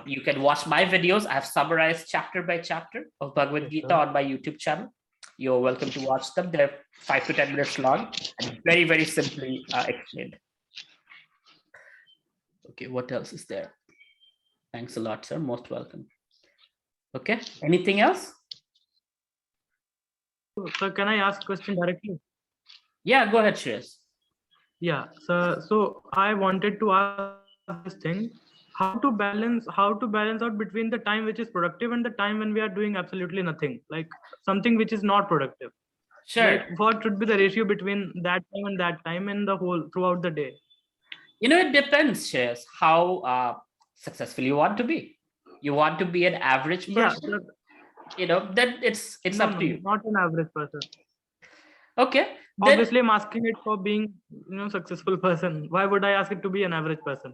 You can watch my videos. I have summarized chapter by chapter of Bhagavad-Gita on my YouTube channel. You're welcome to watch them. They're 5 to 10 minutes long and very, very simply explained. Okay, what else is there? Thanks a lot, sir. Most welcome. Okay, anything else? So can I ask a question directly? Yeah, go ahead, Shreyas. Yeah. So I wanted to ask this thing: how to balance out between the time which is productive and the time when we are doing absolutely nothing, like something which is not productive. Sure. Like what should be the ratio between that time and that time in the whole throughout the day? It depends, Shreyas, how successful you want to be. You want to be an average person, then it's up to you. Not an average person. Okay. Obviously, I'm asking it for being, successful person. Why would I ask it to be an average person?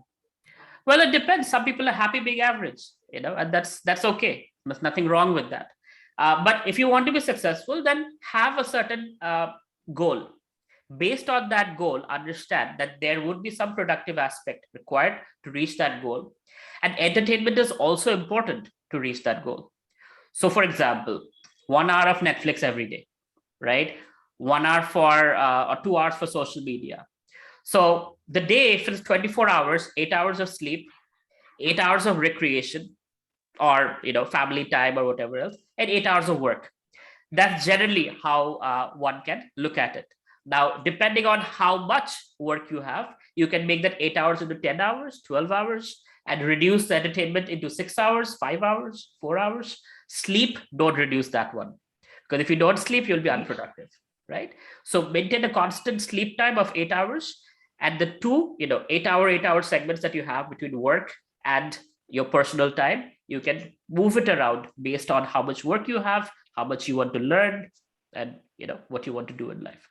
Well, it depends. Some people are happy being average, and that's okay. There's nothing wrong with that. But if you want to be successful, then have a certain goal. Based on that goal, understand that there would be some productive aspect required to reach that goal. And entertainment is also important to reach that goal. So, for example, 1 hour of Netflix every day, right? 1 hour or 2 hours for social media. So the day, if it's 24 hours, 8 hours of sleep, 8 hours of recreation, or family time or whatever else, and 8 hours of work. That's generally how one can look at it. Now, depending on how much work you have, you can make that 8 hours into 10 hours, 12 hours, and reduce the entertainment into 6 hours, 5 hours, 4 hours. Sleep, don't reduce that one. Because if you don't sleep, you'll be unproductive, right? So maintain a constant sleep time of 8 hours. And the two, 8 hour segments that you have between work and your personal time, you can move it around based on how much work you have, how much you want to learn, and what you want to do in life.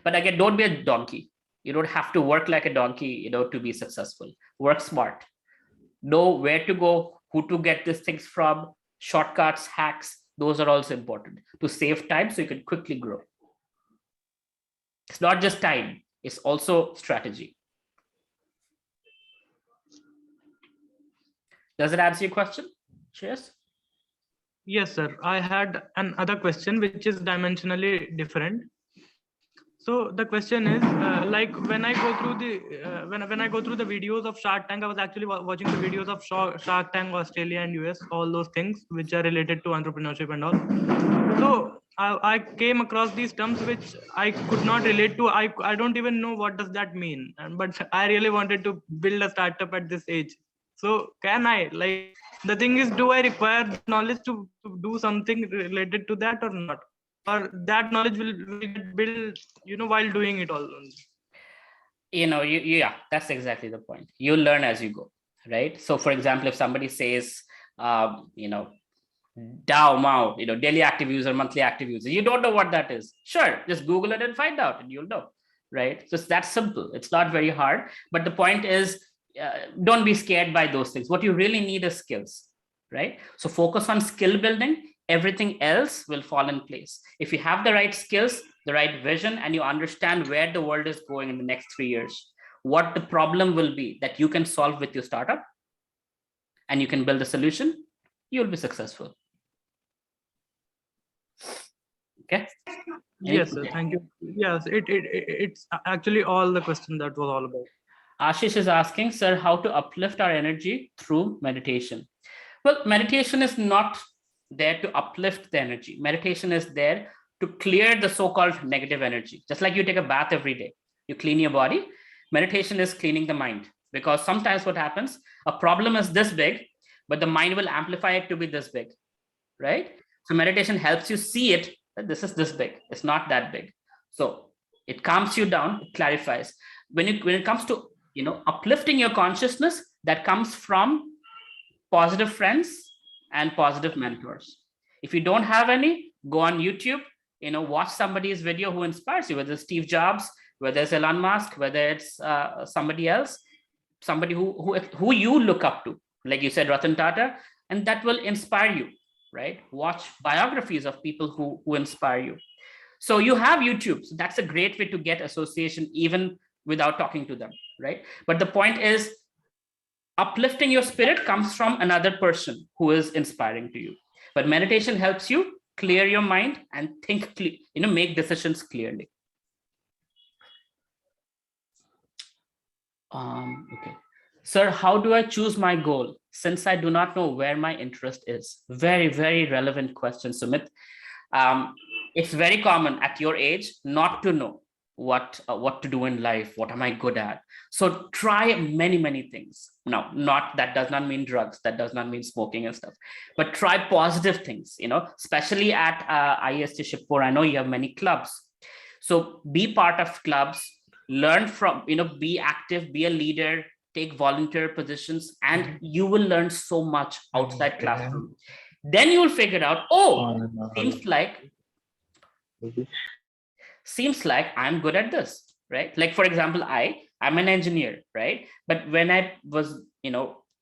But again, don't be a donkey. You don't have to work like a donkey, to be successful. Work smart. Know where to go, who to get these things from, shortcuts, hacks. Those are also important to save time so you can quickly grow. It's not just time, it's also strategy. Does it answer your question, Shreyas? Yes, sir. I had another question which is dimensionally different. So the question is, like when I go through the when I go through the videos of Shark Tank, I was actually watching the videos of Shark Tank, Australia and US, all those things which are related to entrepreneurship and all. So I came across these terms which I could not relate to. I don't even know what does that mean. But I really wanted to build a startup at this age. So can I, like, the thing is, do I require knowledge to do something related to that or not? Or that knowledge will get built, while doing it all? Yeah, that's exactly the point. You learn as you go, right? So for example, if somebody says, DAO, MAO, daily active user, monthly active user, you don't know what that is. Sure, just Google it and find out and you'll know, right? So it's that simple. It's not very hard. But the point is, don't be scared by those things. What you really need is skills, right? So focus on skill building. Everything else will fall in place. If you have the right skills, the right vision, and you understand where the world is going in the next 3 years, what the problem will be that you can solve with your startup, and you can build a solution, you'll be successful. Okay. Yes, sir. Thank you. Yes, it's actually all the question that was all about. Ashish is asking, sir, how to uplift our energy through meditation? Well, meditation is not there to uplift the energy. Meditation is there to clear the so-called negative energy. Just like you take a bath every day, you clean your body. Meditation is cleaning the mind, because sometimes what happens, a problem is this big, but the mind will amplify it to be this big, right? So meditation helps you see it, that this is this big, it's not that big. So it calms you down, it clarifies. When it comes to uplifting your consciousness, that comes from positive friends and positive mentors. If you don't have any, go on YouTube, watch somebody's video who inspires you, whether it's Steve Jobs, whether it's Elon Musk, whether it's somebody else, somebody who you look up to. Like you said, Ratan Tata, and that will inspire you, right? Watch biographies of people who inspire you. So you have YouTube. So that's a great way to get association even without talking to them, right? But the point is, uplifting your spirit comes from another person who is inspiring to you. But meditation helps you clear your mind and think, make decisions clearly. Okay. Sir, how do I choose my goal since I do not know where my interest is? Very, very relevant question, Sumit. It's very common at your age not to know what to do in life. What am I good at? So try many, many things. No, that does not mean drugs. That does not mean smoking and stuff, but try positive things, especially at IIT Shipur. I know you have many clubs. So be part of clubs, learn from, be active, be a leader, take volunteer positions, and you will learn so much outside classroom. Then you will figure out, seems like I'm good at this, right? Like, for example, I'm an engineer, right? But when I was,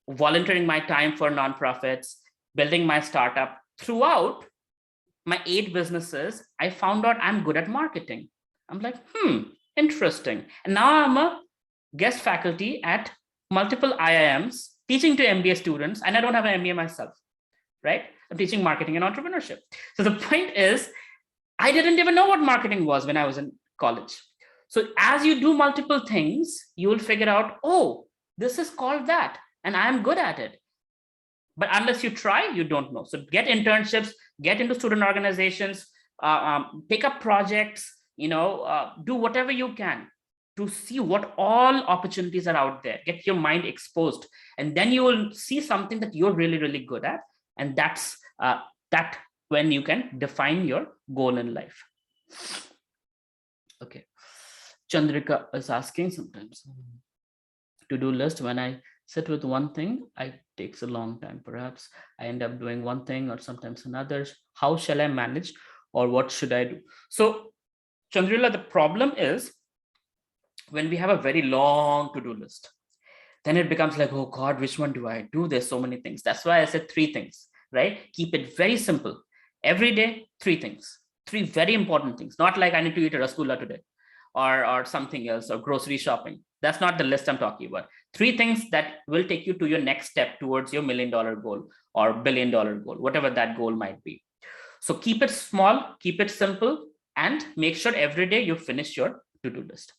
volunteering my time for nonprofits, building my startup, throughout my 8 businesses, I found out I'm good at marketing. I'm like, interesting. And now I'm a guest faculty at multiple IIMs, teaching to MBA students, and I don't have an MBA myself, right? I'm teaching marketing and entrepreneurship. So the point is, I didn't even know what marketing was when I was in college. So as you do multiple things, you will figure out, oh, this is called that, and I'm good at it. But unless you try, you don't know. So get internships, get into student organizations, pick up projects, do whatever you can to see what all opportunities are out there. Get your mind exposed, and then you will see something that you're really, really good at. And that's that when you can define your goal in life. Okay. Chandrika is asking, sometimes to-do list, when I sit with one thing, it takes a long time. Perhaps I end up doing one thing or sometimes another. How shall I manage, or what should I do? So Chandrila, the problem is when we have a very long to-do list, then it becomes like, oh God, which one do I do? There's so many things. That's why I said 3 things, right? Keep it very simple. Every day, 3 things, 3 very important things. Not like I need to eat a rasgulla today or something else, or grocery shopping. That's not the list I'm talking about. 3 things that will take you to your next step towards your $1 million goal or $1 billion goal, whatever that goal might be. So keep it small, keep it simple, and make sure every day you finish your to-do list.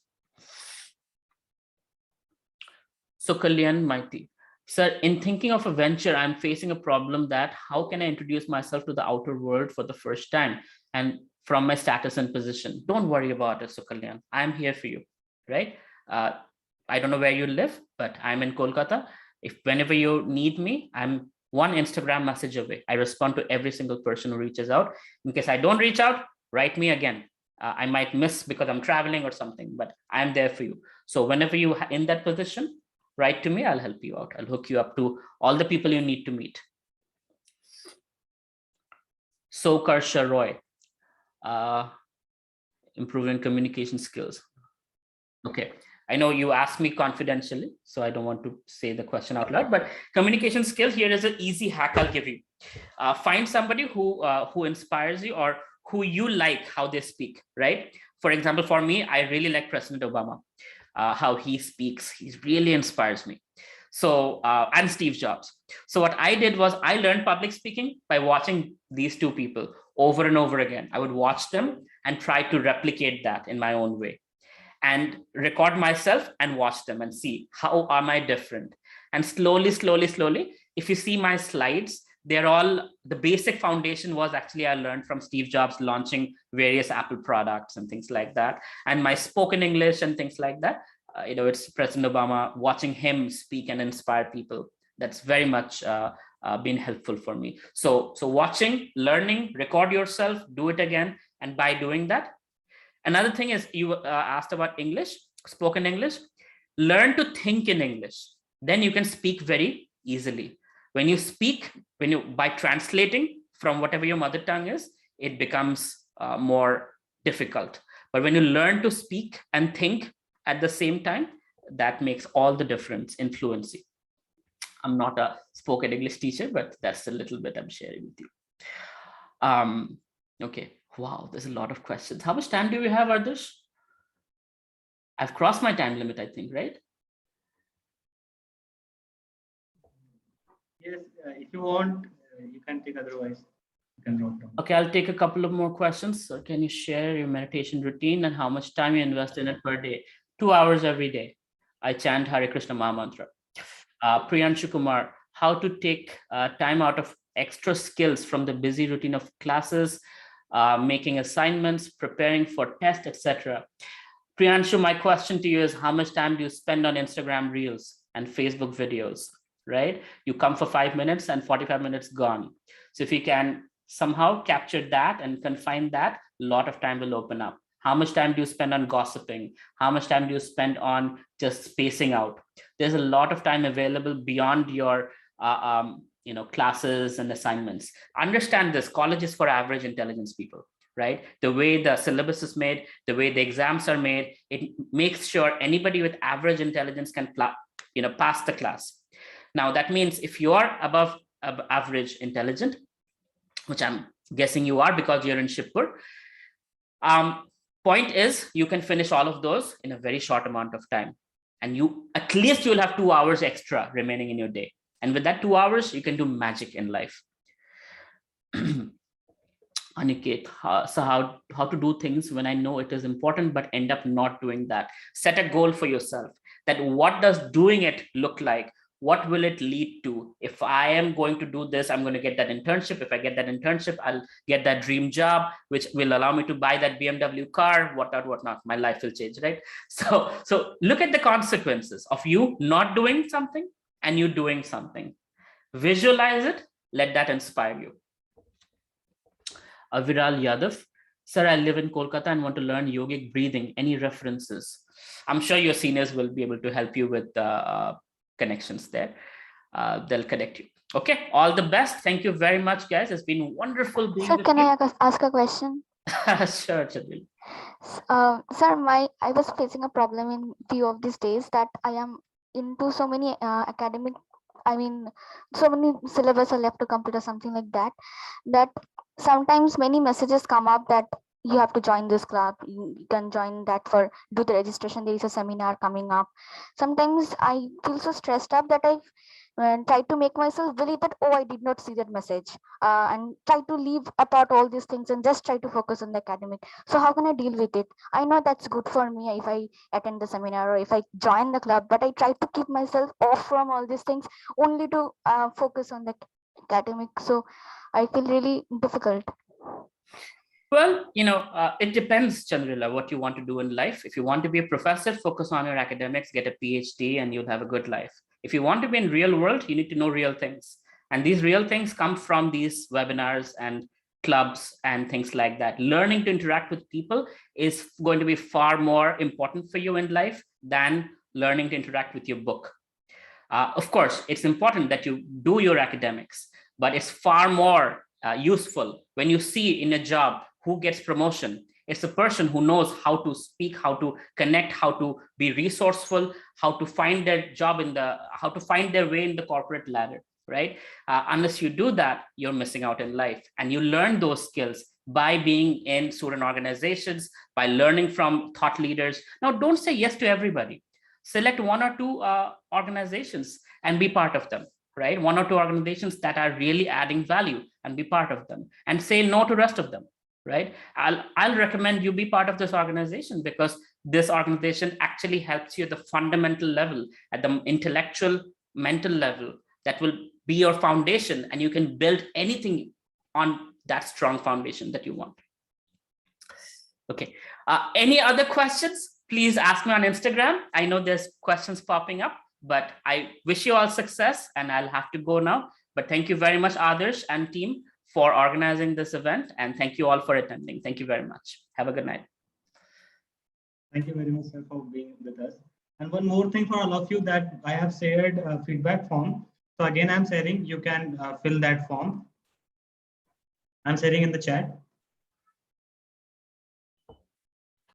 So Kalyan Maiti, sir, in thinking of a venture, I'm facing a problem that how can I introduce myself to the outer world for the first time and from my status and position? Don't worry about it, so Kalyan, I'm here for you, right? I don't know where you live, but I'm in Kolkata. If whenever you need me, I'm one Instagram message away. I respond to every single person who reaches out. In case I don't reach out, write me again. I might miss because I'm traveling or something, but I'm there for you. So whenever you're in that position, write to me, I'll help you out. I'll hook you up to all the people you need to meet. So Karsha Roy, improving communication skills. Okay, I know you asked me confidentially, so I don't want to say the question out loud, but communication skill, here is an easy hack I'll give you. Find somebody who inspires you or who you like how they speak, right? For example, for me, I really like President Obama. How he speaks, he really inspires me. So, and Steve Jobs. So what I did was I learned public speaking by watching these 2 people over and over again. I would watch them and try to replicate that in my own way and record myself and watch them and see how am I different. And slowly, if you see my slides, they're all, the basic foundation was actually I learned from Steve Jobs launching various Apple products and things like that. And my spoken English and things like that, it's President Obama, watching him speak and inspire people. That's very much been helpful for me. So watching, learning, record yourself, do it again. And by doing that, another thing is you asked about English, spoken English, learn to think in English. Then you can speak very easily. When you speak, by translating from whatever your mother tongue is, it becomes more difficult. But when you learn to speak and think at the same time, that makes all the difference in fluency. I'm not a spoken English teacher, but that's a little bit I'm sharing with you. Okay, wow, there's a lot of questions. How much time do we have, Ardish? I've crossed my time limit, I think, right? Yes, if you want, you can take, otherwise you can note down. Okay, I'll take a couple of more questions. So can you share your meditation routine and how much time you invest in it per day? 2 hours every day. I chant Hare Krishna Maha Mantra. Priyanshu Kumar, how to take time out of extra skills from the busy routine of classes, making assignments, preparing for tests, etc. Priyanshu, my question to you is how much time do you spend on Instagram Reels and Facebook videos, right? You come for 5 minutes and 45 minutes gone. So if you can somehow capture that and confine that, a lot of time will open up. How much time do you spend on gossiping? How much time do you spend on just spacing out? There's a lot of time available beyond your classes and assignments. Understand this, college is for average intelligence people, right? The way the syllabus is made, the way the exams are made, it makes sure anybody with average intelligence can pass the class. Now that means if you are above average intelligent, which I'm guessing you are because you're in Shibpur, point is you can finish all of those in a very short amount of time, and you at least you'll have 2 hours extra remaining in your day, and with that 2 hours you can do magic in life. Aniket, so how to do things when I know it is important but end up not doing that? Set a goal for yourself, that what does doing it look like? What will it lead to? If I am going to do this, I'm going to get that internship. If I get that internship, I'll get that dream job, which will allow me to buy that BMW car, whatnot. My life will change, right? So look at the consequences of you not doing something and you doing something. Visualize it, let that inspire you. Aviral Yadav, sir, I live in Kolkata and want to learn yogic breathing. Any references? I'm sure your seniors will be able to help you with connections there. They'll connect you. Okay, all the best. Thank you very much, guys. It's been wonderful being Sir, with can you. I ask a question? Sure, Chandil. Sir, I was facing a problem in few of these days that I am into so many academic, so many syllabus are left to complete or something like that, that sometimes many messages come up that you have to join this club, you can join that for do the registration, there is a seminar coming up. Sometimes I feel so stressed up that I try to make myself believe that, oh, I did not see that message, and try to leave apart all these things and just try to focus on the academic. So how can I deal with it? I know that's good for me if I attend the seminar or if I join the club, but I try to keep myself off from all these things only to focus on the academic. So I feel really difficult. Well, it depends, Chandrila, what you want to do in life. If you want to be a professor, focus on your academics, get a PhD, and you'll have a good life. If you want to be in real world, you need to know real things. And these real things come from these webinars and clubs and things like that. Learning to interact with people is going to be far more important for you in life than learning to interact with your book. Of course, it's important that you do your academics, but it's far more useful when you see in a job who gets promotion. It's a person who knows how to speak, how to connect, how to be resourceful, how to find their job how to find their way in the corporate ladder, right? Unless you do that, you're missing out in life. And you learn those skills by being in student organizations, by learning from thought leaders. Now, don't say yes to everybody. Select 1 or 2 organizations and be part of them, right? 1 or 2 organizations that are really adding value and be part of them, and say no to rest of them, right? I'll recommend you be part of this organization because this organization actually helps you at the fundamental level, at the intellectual, mental level. That will be your foundation, and you can build anything on that strong foundation that you want. Okay, any other questions? Please ask me on Instagram. I know there's questions popping up, but I wish you all success, and I'll have to go now. But thank you very much, Adarsh and team, for organizing this event, and thank you all for attending. Thank you very much. Have a good night. Thank you very much, sir, for being with us. And one more thing for all of you, that I have shared a feedback form. So again, I'm sharing, you can fill that form. I'm sharing in the chat.